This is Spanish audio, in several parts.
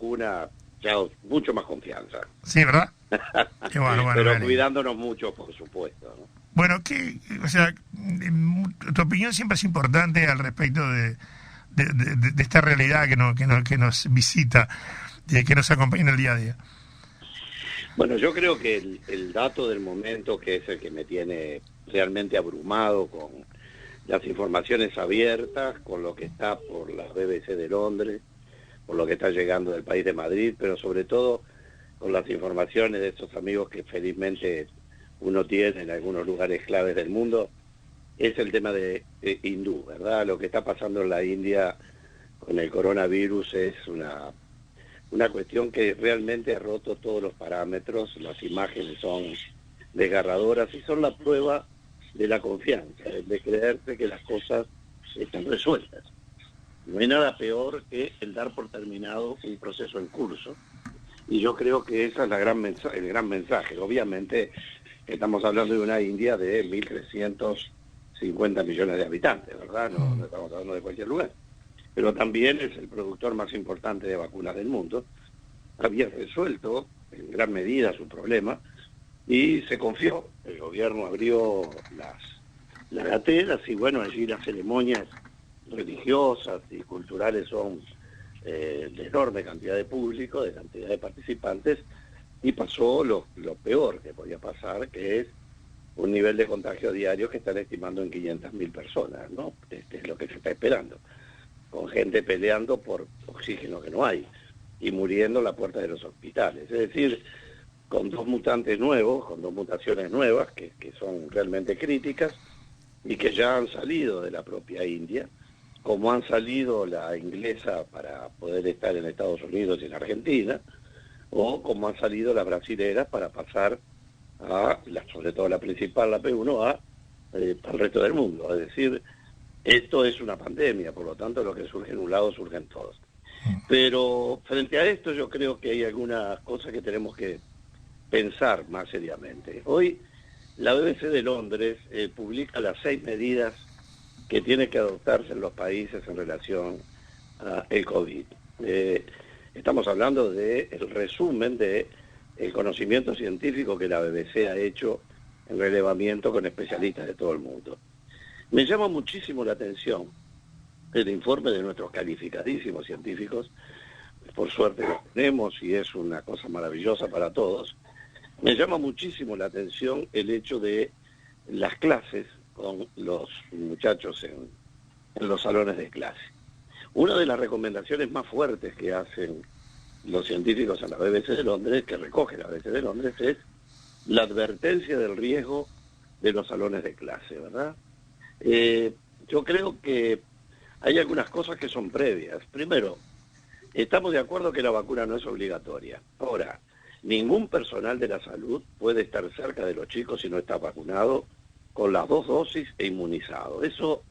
vacuna, ya mucho más confianza. Sí, ¿verdad? Bueno, Pero cuidándonos mucho, por supuesto, ¿no? Bueno, o sea, tu opinión siempre es importante al respecto de esta realidad que nos visita, que nos acompaña en el día a día. Bueno, yo creo que el dato del momento, que es el que me tiene realmente abrumado con las informaciones abiertas, con lo que está por la BBC de Londres, por lo que está llegando del país de Madrid, pero sobre todo con las informaciones de estos amigos que felizmente uno tiene en algunos lugares claves del mundo, es el tema de hindú, ¿verdad? Lo que está pasando en la India con el coronavirus es una cuestión que realmente ha roto todos los parámetros. Las imágenes son desgarradoras y son la prueba de la confianza, de creerse que las cosas están resueltas. No hay nada peor que el dar por terminado un proceso en curso, y yo creo que esa es el gran mensaje. Obviamente estamos hablando de una India de 1.350 millones de habitantes, ¿verdad? No estamos hablando de cualquier lugar. Pero también es el productor más importante de vacunas del mundo. Había resuelto en gran medida su problema y se confió. El gobierno abrió las gateras y bueno, allí las ceremonias religiosas y culturales son de enorme cantidad de público, de cantidad de participantes, y pasó lo peor que podía pasar, que es un nivel de contagio diario que están estimando en 500.000 personas, ¿no? Este es lo que se está esperando, con gente peleando por oxígeno que no hay y muriendo en la puerta de los hospitales. Es decir, con dos mutantes nuevos, con dos mutaciones nuevas que son realmente críticas y que ya han salido de la propia India, como han salido la inglesa para poder estar en Estados Unidos y en Argentina, o como han salido las brasileras para pasar sobre todo la principal, la P1, al resto del mundo. Es decir, esto es una pandemia, por lo tanto lo que surge en un lado surgen todos. Pero frente a esto yo creo que hay algunas cosas que tenemos que pensar más seriamente. Hoy la BBC de Londres publica las 6 medidas que tienen que adoptarse en los países en relación al COVID. Estamos hablando del resumen del conocimiento científico que la BBC ha hecho en relevamiento con especialistas de todo el mundo. Me llama muchísimo la atención el informe de nuestros calificadísimos científicos. Por suerte los tenemos y es una cosa maravillosa para todos. Me llama muchísimo la atención el hecho de las clases con los muchachos en los salones de clase. Una de las recomendaciones más fuertes que hacen los científicos en la BBC de Londres, que recoge la BBC de Londres, es la advertencia del riesgo de los salones de clase, ¿verdad? Yo creo que hay algunas cosas que son previas. Primero, estamos de acuerdo que la vacuna no es obligatoria. Ahora, ningún personal de la salud puede estar cerca de los chicos si no está vacunado con las 2 dosis e inmunizado. Eso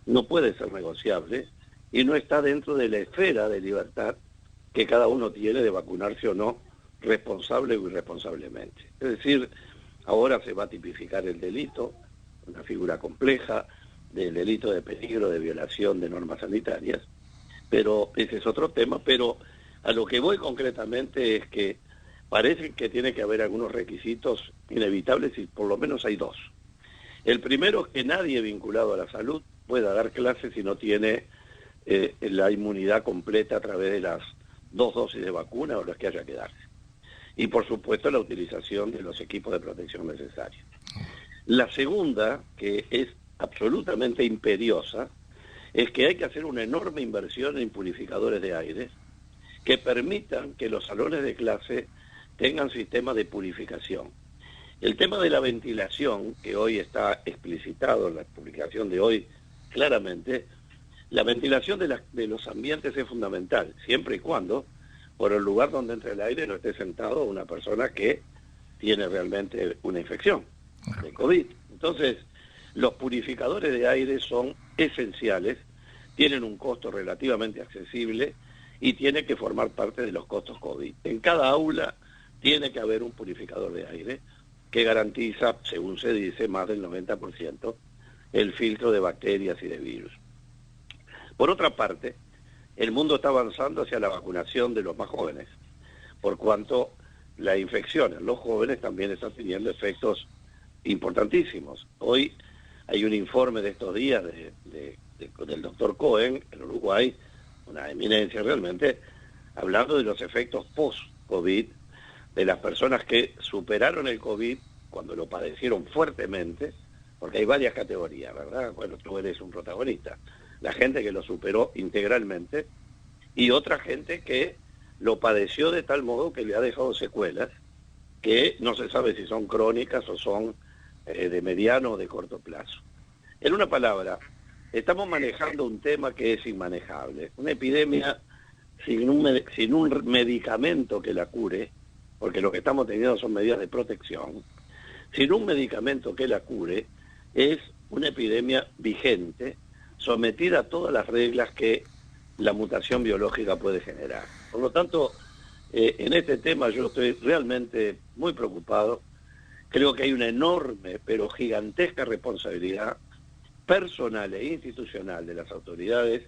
no puede ser negociable y no está dentro de la esfera de libertad que cada uno tiene de vacunarse o no, responsable o irresponsablemente. Es decir, ahora se va a tipificar el delito, una figura compleja del delito de peligro de violación de normas sanitarias, pero ese es otro tema. Pero a lo que voy concretamente es que parece que tiene que haber algunos requisitos inevitables y por lo menos hay 2. El primero es que nadie vinculado a la salud pueda dar clases si no tiene la inmunidad completa a través de las 2 dosis de vacuna o las que haya que darse. Y por supuesto la utilización de los equipos de protección necesarios. La segunda, que es absolutamente imperiosa, es que hay que hacer una enorme inversión en purificadores de aire que permitan que los salones de clase tengan sistemas de purificación. El tema de la ventilación, que hoy está explicitado en la publicación de hoy claramente, la ventilación de los ambientes es fundamental, siempre y cuando por el lugar donde entre el aire no esté sentado una persona que tiene realmente una infección de COVID. Entonces, los purificadores de aire son esenciales, tienen un costo relativamente accesible y tienen que formar parte de los costos COVID. En cada aula tiene que haber un purificador de aire que garantiza, según se dice, más del 90% el filtro de bacterias y de virus. Por otra parte, el mundo está avanzando hacia la vacunación de los más jóvenes, por cuanto la infección en los jóvenes también está teniendo efectos importantísimos. Hoy hay un informe de estos días del doctor Cohen en Uruguay, una eminencia realmente, hablando de los efectos post-COVID, de las personas que superaron el COVID cuando lo padecieron fuertemente, porque hay varias categorías, ¿verdad? Bueno, tú eres un protagonista. La gente que lo superó integralmente y otra gente que lo padeció de tal modo que le ha dejado secuelas que no se sabe si son crónicas o son de mediano o de corto plazo. En una palabra, estamos manejando un tema que es inmanejable. Una epidemia sin un medicamento que la cure, porque lo que estamos teniendo son medidas de protección, sin un medicamento que la cure, es una epidemia vigente, sometida a todas las reglas que la mutación biológica puede generar. Por lo tanto, en este tema yo estoy realmente muy preocupado. Creo que hay una enorme, pero gigantesca responsabilidad personal e institucional de las autoridades,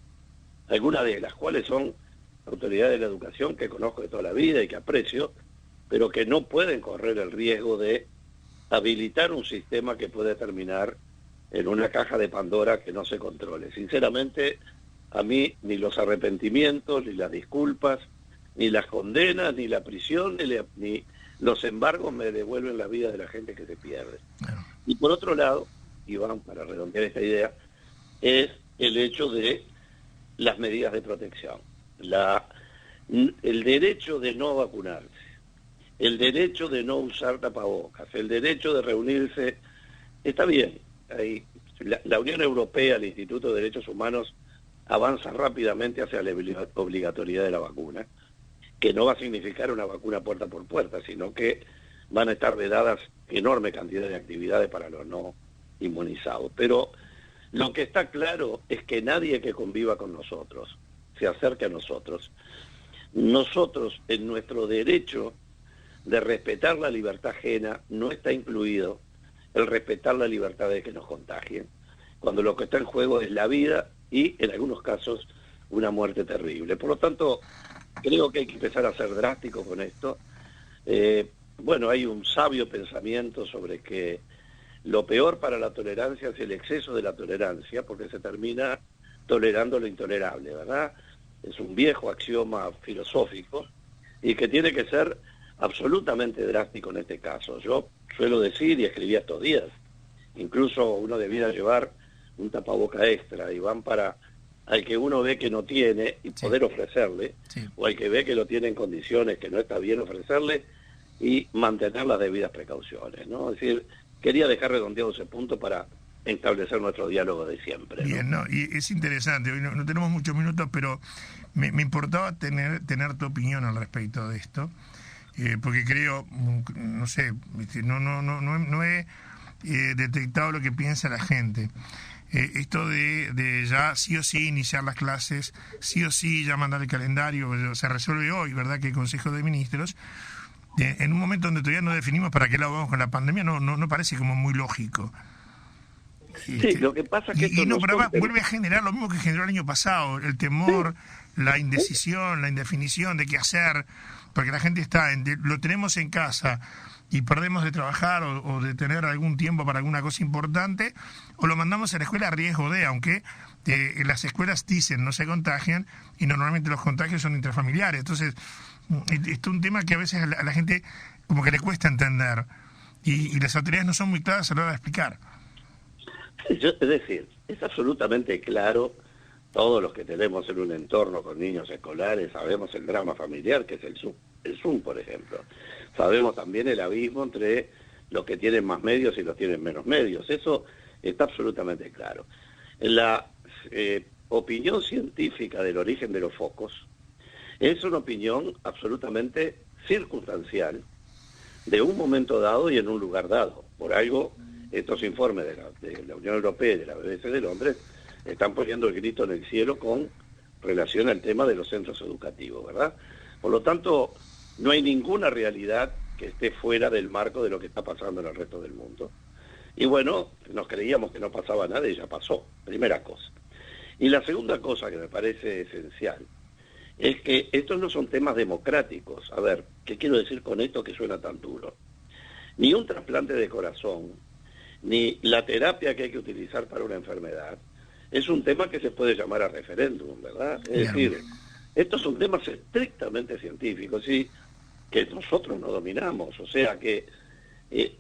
algunas de las cuales son autoridades de la educación que conozco de toda la vida y que aprecio, pero que no pueden correr el riesgo de habilitar un sistema que puede terminar en una caja de Pandora que no se controle. Sinceramente, a mí ni los arrepentimientos, ni las disculpas, ni las condenas, ni la prisión, ni los embargos me devuelven la vida de la gente que se pierde. Y por otro lado, Iván, para redondear esta idea, es el hecho de las medidas de protección. El derecho de no vacunarse, el derecho de no usar tapabocas, el derecho de reunirse, está bien. La Unión Europea, el Instituto de Derechos Humanos, avanza rápidamente hacia la obligatoriedad de la vacuna, que no va a significar una vacuna puerta por puerta, sino que van a estar vedadas enorme cantidad de actividades para los no inmunizados. Pero lo que está claro es que nadie que conviva con nosotros se acerque a nosotros. Nosotros, en nuestro derecho de respetar la libertad ajena, no está incluido el respetar la libertad de que nos contagien, cuando lo que está en juego es la vida y, en algunos casos, una muerte terrible. Por lo tanto, creo que hay que empezar a ser drástico con esto. Bueno, hay un sabio pensamiento sobre que lo peor para la tolerancia es el exceso de la tolerancia, porque se termina tolerando lo intolerable, ¿verdad? Es un viejo axioma filosófico y que tiene que ser absolutamente drástico en este caso. Yo suelo decir, y escribí estos días, incluso uno debiera llevar un tapaboca extra, y van para al que uno ve que no tiene y poder ofrecerle, o al que ve que lo tiene en condiciones que no está bien ofrecerle, y mantener las debidas precauciones, ¿no? Es decir, quería dejar redondeado ese punto para establecer nuestro diálogo de siempre, ¿no? Bien, ¿no? Y es interesante, hoy no tenemos muchos minutos, pero me importaba tener tu opinión al respecto de esto, porque creo, no sé, no he detectado lo que piensa la gente. Esto de ya sí o sí iniciar las clases, sí o sí ya mandar el calendario, se resuelve hoy, ¿verdad?, que el Consejo de Ministros, en un momento donde todavía no definimos para qué lado vamos con la pandemia, no parece como muy lógico. Sí, lo que pasa es que vuelve a generar lo mismo que generó el año pasado, el temor, la indecisión, la indefinición de qué hacer, porque la gente lo tenemos en casa y perdemos de trabajar o de tener algún tiempo para alguna cosa importante, o lo mandamos a la escuela a riesgo de, aunque las escuelas dicen no se contagian, y normalmente los contagios son intrafamiliares. Entonces, esto es un tema que a veces a la gente como que le cuesta entender, y las autoridades no son muy claras a la hora de explicar. Es decir, es absolutamente claro, todos los que tenemos en un entorno con niños escolares, sabemos el drama familiar que es el Zoom, por ejemplo. Sabemos también el abismo entre los que tienen más medios y los que tienen menos medios. Eso está absolutamente claro. La opinión científica del origen de los focos es una opinión absolutamente circunstancial de un momento dado y en un lugar dado. Por algo, estos informes de la Unión Europea y de la BBC de Londres están poniendo el grito en el cielo con relación al tema de los centros educativos, ¿verdad? Por lo tanto, no hay ninguna realidad que esté fuera del marco de lo que está pasando en el resto del mundo. Y bueno, nos creíamos que no pasaba nada y ya pasó, primera cosa. Y la segunda cosa que me parece esencial es que estos no son temas democráticos. A ver, ¿qué quiero decir con esto que suena tan duro? Ni un trasplante de corazón, ni la terapia que hay que utilizar para una enfermedad, es un tema que se puede llamar a referéndum, ¿verdad? Es decir, estos son temas estrictamente científicos y que nosotros no dominamos, o sea que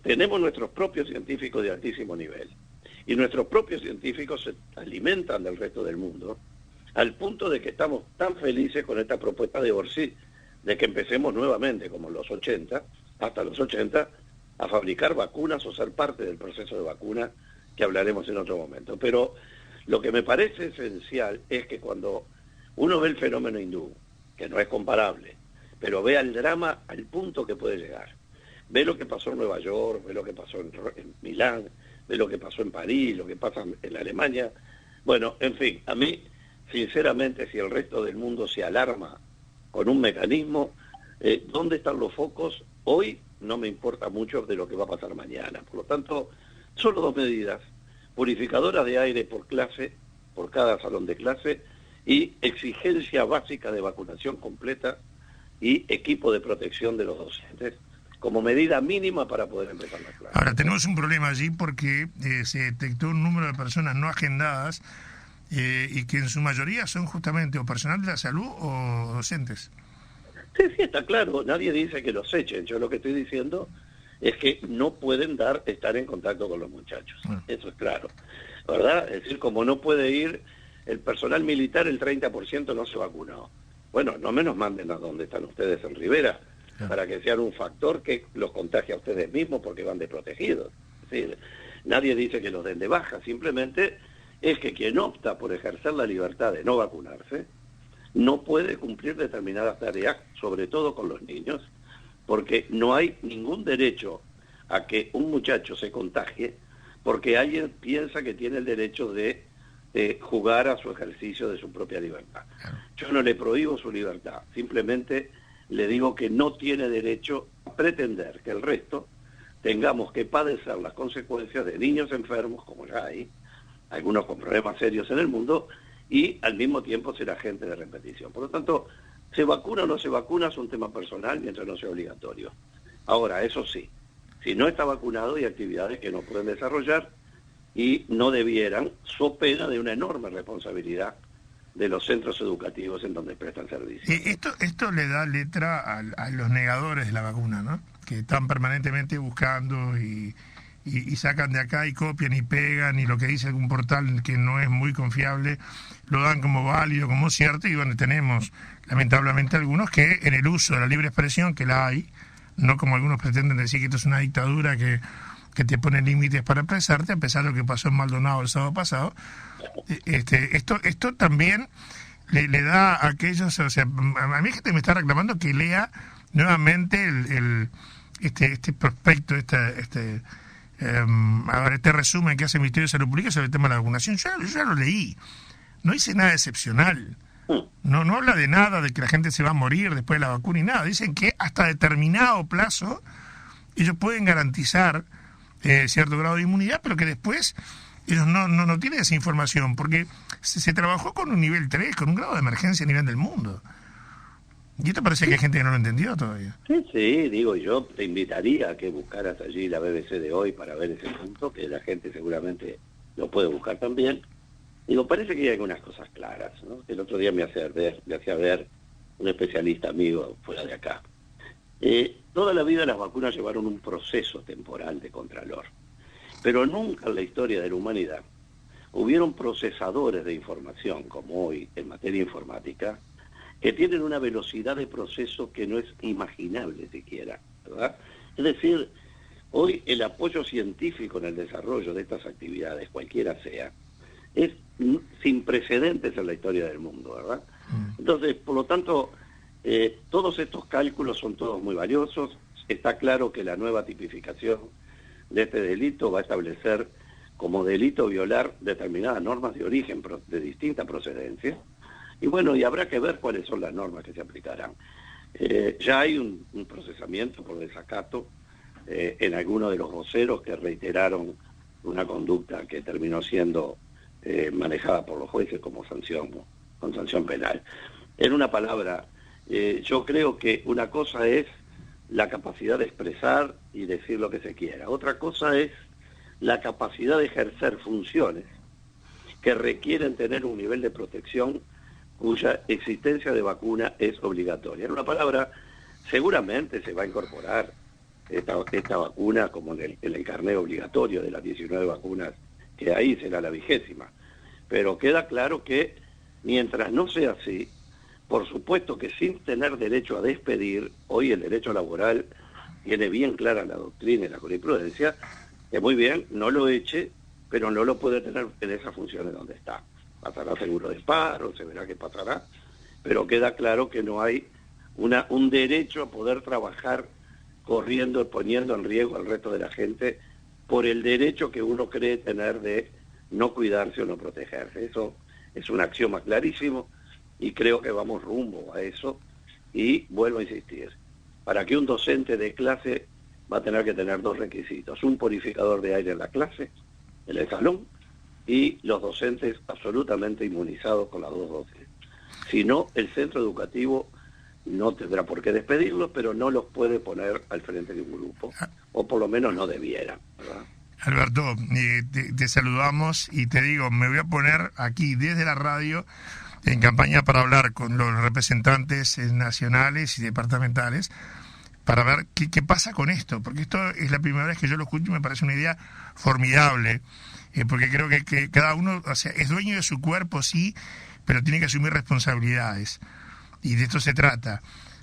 tenemos nuestros propios científicos de altísimo nivel y nuestros propios científicos se alimentan del resto del mundo al punto de que estamos tan felices con esta propuesta de Orsi de que empecemos nuevamente, como en los 80, hasta los 80, a fabricar vacunas o ser parte del proceso de vacuna que hablaremos en otro momento. Pero lo que me parece esencial es que cuando uno ve el fenómeno hindú, que no es comparable, pero vea el drama al punto que puede llegar, ve lo que pasó en Nueva York, ve lo que pasó en Milán, ve lo que pasó en París, lo que pasa en Alemania, bueno, en fin, a mí, sinceramente, si el resto del mundo se alarma con un mecanismo, ¿dónde están los focos? Hoy no me importa mucho de lo que va a pasar mañana. Por lo tanto, solo 2 medidas: purificadoras de aire por clase, por cada salón de clase, y exigencia básica de vacunación completa y equipo de protección de los docentes, como medida mínima para poder empezar la clase. Ahora, tenemos un problema allí porque se detectó un número de personas no agendadas y que en su mayoría son justamente o personal de la salud o docentes. Sí, está claro, nadie dice que los echen, yo lo que estoy diciendo es que no pueden estar en contacto con los muchachos, eso es claro, ¿verdad? Es decir, como no puede ir el personal militar, el 30% no se vacunó. Bueno, no me nos manden a donde están ustedes en Rivera, para que sean un factor que los contagie a ustedes mismos porque van desprotegidos. Es decir, nadie dice que los den de baja, simplemente es que quien opta por ejercer la libertad de no vacunarse no puede cumplir determinadas tareas, sobre todo con los niños, porque no hay ningún derecho a que un muchacho se contagie porque alguien piensa que tiene el derecho de jugar a su ejercicio de su propia libertad. Yo no le prohíbo su libertad, simplemente le digo que no tiene derecho a pretender que el resto tengamos que padecer las consecuencias de niños enfermos, como ya hay, algunos con problemas serios en el mundo, y al mismo tiempo ser agente de repetición. Por lo tanto, se vacuna o no se vacuna es un tema personal mientras no sea obligatorio. Ahora, eso sí, si no está vacunado hay actividades que no pueden desarrollar y no debieran, so pena de una enorme responsabilidad de los centros educativos en donde prestan servicios. Esto le da letra a los negadores de la vacuna, ¿no? Que están permanentemente buscando y sacan de acá y copian y pegan, y lo que dice algún portal que no es muy confiable lo dan como válido, como cierto, y bueno, tenemos lamentablemente algunos que en el uso de la libre expresión, que la hay, no como algunos pretenden decir que esto es una dictadura que te pone límites para expresarte, a pesar de lo que pasó en Maldonado el sábado pasado. Esto también le da a aquellos, o sea, a mí gente me está reclamando que lea nuevamente este prospecto, este resumen que hace el Ministerio de Salud Pública sobre el tema de la vacunación. Yo ya lo leí, no dice nada excepcional, no habla de nada de que la gente se va a morir después de la vacuna y nada. Dicen que hasta determinado plazo ellos pueden garantizar cierto grado de inmunidad, pero que después ellos no tienen esa información, porque se trabajó con un nivel 3, con un grado de emergencia a nivel del mundo. ¿Y esto parece que hay gente que no lo entendió todavía? Sí, digo, yo te invitaría a que buscaras allí la BBC de hoy para ver ese punto, que la gente seguramente lo puede buscar también. Digo, parece que hay algunas cosas claras, ¿no? El otro día me hacía ver un especialista amigo fuera de acá. Toda la vida las vacunas llevaron un proceso temporal de contralor, pero nunca en la historia de la humanidad hubieron procesadores de información, como hoy en materia informática, que tienen una velocidad de proceso que no es imaginable siquiera, ¿verdad? Es decir, hoy el apoyo científico en el desarrollo de estas actividades, cualquiera sea, es sin precedentes en la historia del mundo, ¿verdad? Entonces, por lo tanto, todos estos cálculos son todos muy valiosos. Está claro que la nueva tipificación de este delito va a establecer como delito violar determinadas normas de origen de distinta procedencia. Y bueno, y habrá que ver cuáles son las normas que se aplicarán. Ya hay un procesamiento por desacato en algunos de los voceros que reiteraron una conducta que terminó siendo manejada por los jueces como sanción, con sanción penal. En una palabra, yo creo que una cosa es la capacidad de expresar y decir lo que se quiera. Otra cosa es la capacidad de ejercer funciones que requieren tener un nivel de protección cuya existencia de vacuna es obligatoria. En una palabra, seguramente se va a incorporar esta vacuna como en el carnet obligatorio de las 19 vacunas que hay, será la 20ª. Pero queda claro que mientras no sea así, por supuesto que sin tener derecho a despedir, hoy el derecho laboral tiene bien clara la doctrina y la jurisprudencia, que muy bien, no lo eche, pero no lo puede tener en esas funciones donde está. Pasará seguro de paro, se verá qué pasará, pero queda claro que no hay un derecho a poder trabajar corriendo, poniendo en riesgo al resto de la gente por el derecho que uno cree tener de no cuidarse o no protegerse. Eso es un axioma clarísimo y creo que vamos rumbo a eso. Y vuelvo a insistir, para que un docente de clase va a tener que tener 2 requisitos: un purificador de aire en la clase, en el salón, y los docentes absolutamente inmunizados con las 2 dosis. Si no, el centro educativo no tendrá por qué despedirlos, pero no los puede poner al frente de un grupo, o por lo menos no debiera, ¿verdad? Alberto, te saludamos y te digo, me voy a poner aquí desde la radio en campaña para hablar con los representantes nacionales y departamentales para ver qué pasa con esto, porque esto es la primera vez que yo lo escucho y me parece una idea formidable, porque creo que cada uno, o sea, es dueño de su cuerpo, sí, pero tiene que asumir responsabilidades, y de esto se trata.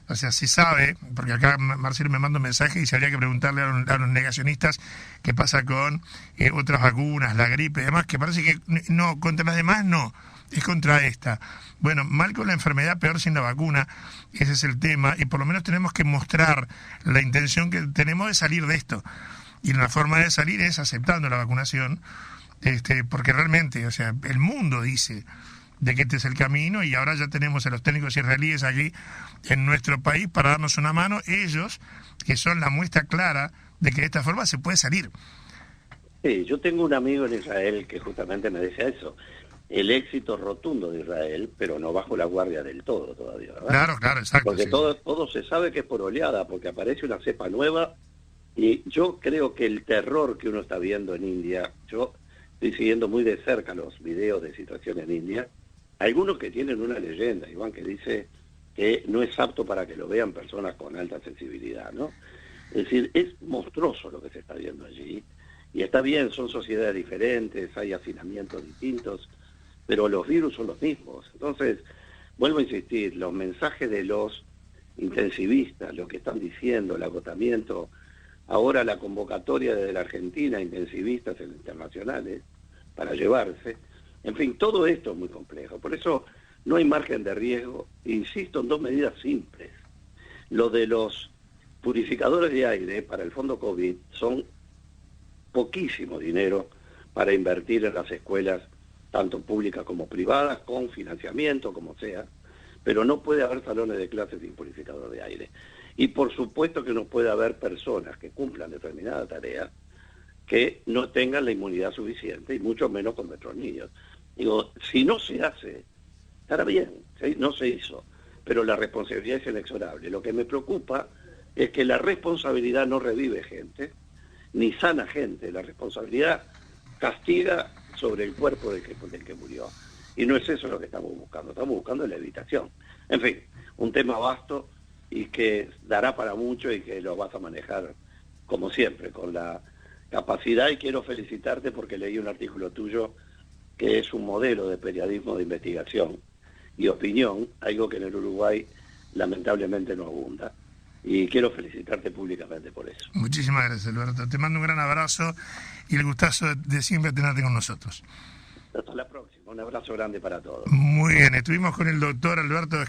O sea, se sabe, porque acá Marcelo me manda un mensaje y se habría que preguntarle a los negacionistas qué pasa con otras vacunas, la gripe y demás, que parece que no, contra las demás no, es contra esta. Bueno, mal con la enfermedad, peor sin la vacuna, ese es el tema, y por lo menos tenemos que mostrar la intención que tenemos de salir de esto. Y la forma de salir es aceptando la vacunación, porque realmente, o sea, el mundo dice de que este es el camino, y ahora ya tenemos a los técnicos israelíes aquí en nuestro país para darnos una mano, ellos que son la muestra clara de que de esta forma se puede salir. Sí, yo tengo un amigo en Israel que justamente me decía eso, el éxito rotundo de Israel, pero no bajo la guardia del todo todavía, ¿verdad? Claro, exacto. Porque sí. todo se sabe que es por oleada, porque aparece una cepa nueva, y yo creo que el terror que uno está viendo en India, yo estoy siguiendo muy de cerca los videos de situación en India, algunos que tienen una leyenda, Iván, que dice que no es apto para que lo vean personas con alta sensibilidad, ¿no? Es decir, es monstruoso lo que se está viendo allí, y está bien, son sociedades diferentes, hay hacinamientos distintos, pero los virus son los mismos. Entonces, vuelvo a insistir, los mensajes de los intensivistas, lo que están diciendo, el agotamiento, ahora la convocatoria desde la Argentina, intensivistas internacionales, para llevarse, en fin, todo esto es muy complejo. Por eso no hay margen de riesgo. Insisto en 2 medidas simples. Lo de los purificadores de aire para el fondo COVID son poquísimo dinero para invertir en las escuelas, tanto públicas como privadas, con financiamiento, como sea, pero no puede haber salones de clases sin purificador de aire. Y por supuesto que no puede haber personas que cumplan determinada tarea que no tengan la inmunidad suficiente, y mucho menos con nuestros niños. Digo, si no se hace, estará bien, ¿sí? No se hizo, pero la responsabilidad es inexorable. Lo que me preocupa es que la responsabilidad no revive gente, ni sana gente. La responsabilidad castiga sobre el cuerpo del que murió. Y no es eso lo que estamos buscando la evitación. En fin, un tema vasto y que dará para mucho, y que lo vas a manejar, como siempre, con la capacidad, y quiero felicitarte porque leí un artículo tuyo que es un modelo de periodismo de investigación y opinión, algo que en el Uruguay lamentablemente no abunda. Y quiero felicitarte públicamente por eso. Muchísimas gracias, Alberto. Te mando un gran abrazo y el gustazo de siempre tenerte con nosotros. Hasta la próxima. Un abrazo grande para todos. Muy bien, estuvimos con el doctor Alberto